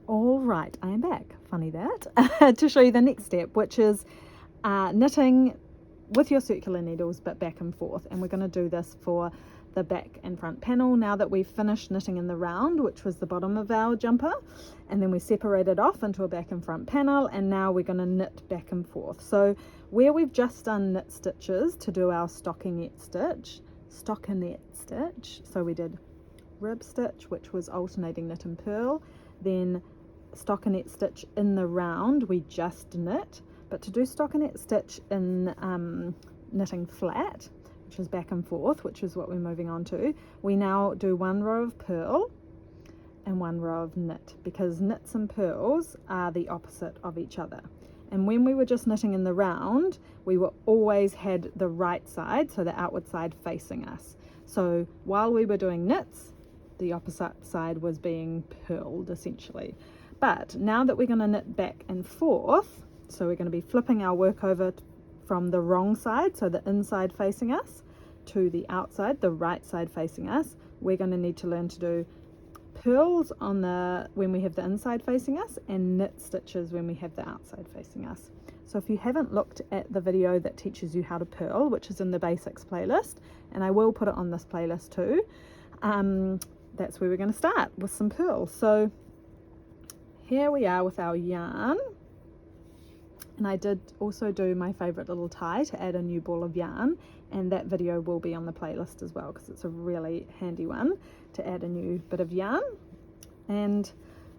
All right, I am back. Funny that. To show you the next step, which is knitting with your circular needles but back and forth. And we're going to do this for the back and front panel now that we've finished knitting in the round, which was the bottom of our jumper, and then we separated off into a back and front panel, and now we're going to knit back and forth. So where we've just done knit stitches to do our stockinette stitch, so we did rib stitch, which was alternating knit and purl, then stockinette stitch in the round we just knit. But to do stockinette stitch in knitting flat, which is back and forth, which is what we're moving on to, we now do one row of purl and one row of knit, because knits and purls are the opposite of each other. And when we were just knitting in the round, we were always had the right side, so the outward side, facing us. So while we were doing knits, the opposite side was being purled essentially. But now that we're going to knit back and forth, so we're going to be flipping our work over from the wrong side, so the inside facing us, to the outside, the right side facing us, we're going to need to learn to do purls on the when we have the inside facing us, and knit stitches when we have the outside facing us. So if you haven't looked at the video that teaches you how to purl, which is in the basics playlist, and I will put it on this playlist too, that's where we're going to start with some purls. So here we are with our yarn, and I did also do my favorite little tie to add a new ball of yarn, and that video will be on the playlist as well, because it's a really handy one to add a new bit of yarn. And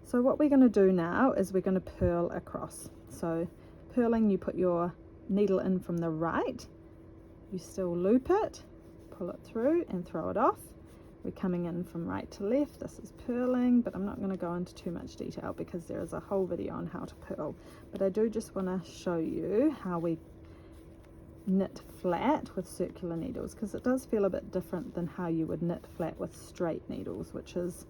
so what we're going to do now is we're going to purl across. So purling, you put your needle in from the right, you still loop it, pull it through and throw it off. We're coming in from right to left. This is purling, but I'm not going to go into too much detail because there is a whole video on how to purl. But I do just want to show you how we knit flat with circular needles, because it does feel a bit different than how you would knit flat with straight needles, which is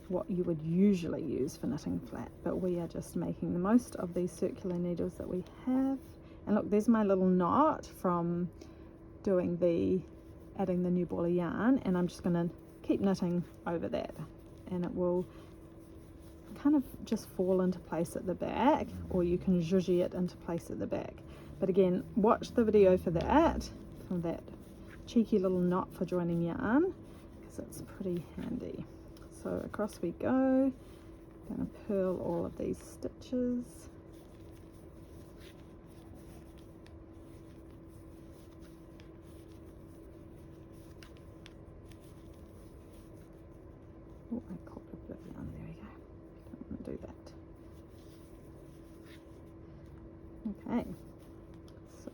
what you would usually use for knitting flat. But we are just making the most of these circular needles that we have. And look, there's my little knot from doing adding the new ball of yarn, and I'm just going to keep knitting over that, and it will kind of just fall into place at the back, or you can zhuzhy it into place at the back. But again, watch the video for that cheeky little knot for joining yarn, because it's pretty handy. So across we go. I'm going to purl all of these stitches. Oh, I caught a bit of yarn. There we go. Don't want to do that. Okay. So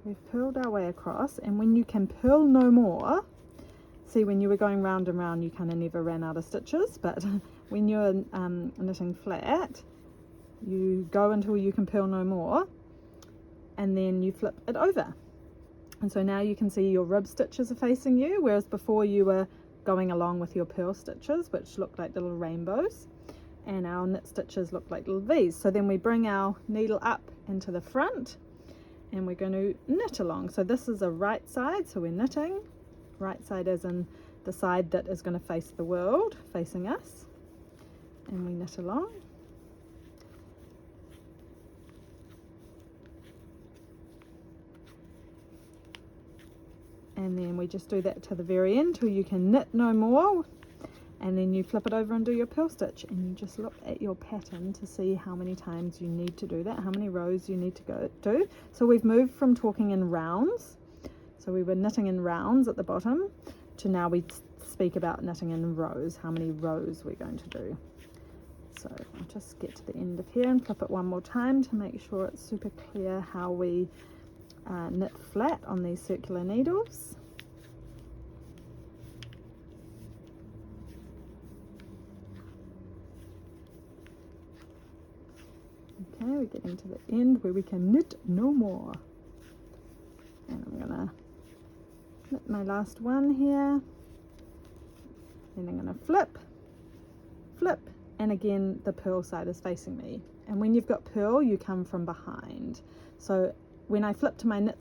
we've purled our way across, and when you can purl no more, see, when you were going round and round, you kind of never ran out of stitches, but when you're knitting flat, you go until you can purl no more, and then you flip it over. And so now you can see your rib stitches are facing you, whereas before you were going along with your purl stitches, which look like little rainbows, and our knit stitches look like little V's. So then we bring our needle up into the front, and we're going to knit along. So this is a right side, so we're knitting right side as in the side that is going to face the world, facing us, and we knit along. And then we just do that to the very end till you can knit no more, and then you flip it over and do your purl stitch, and you just look at your pattern to see how many times you need to do that, how many rows you need to do. So we've moved from talking in rounds, so we were knitting in rounds at the bottom, to now we speak about knitting in rows, how many rows we're going to do. So I'll just get to the end of here and flip it one more time to make sure it's super clear how we knit flat on these circular needles. Okay, we're getting to the end where we can knit no more, and I'm gonna knit my last one here, then I'm gonna flip, and again the purl side is facing me. And when you've got purl, you come from behind. So when I flip to my knit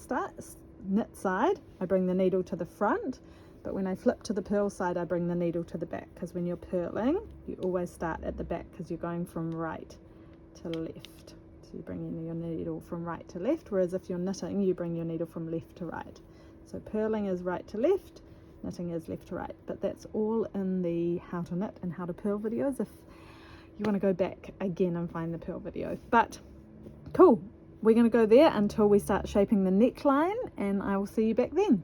side, I bring the needle to the front, But when I flip to the purl side, I bring the needle to the back, because when you're purling, you always start at the back because you're going from right to left. So you bring in your needle from right to left, whereas if you're knitting, you bring your needle from left to right. So purling is right to left, knitting is left to right. But that's all in the how to knit and how to purl videos if you want to go back again and find the purl video. But cool, we're going to go there until we start shaping the neckline, and I will see you back then.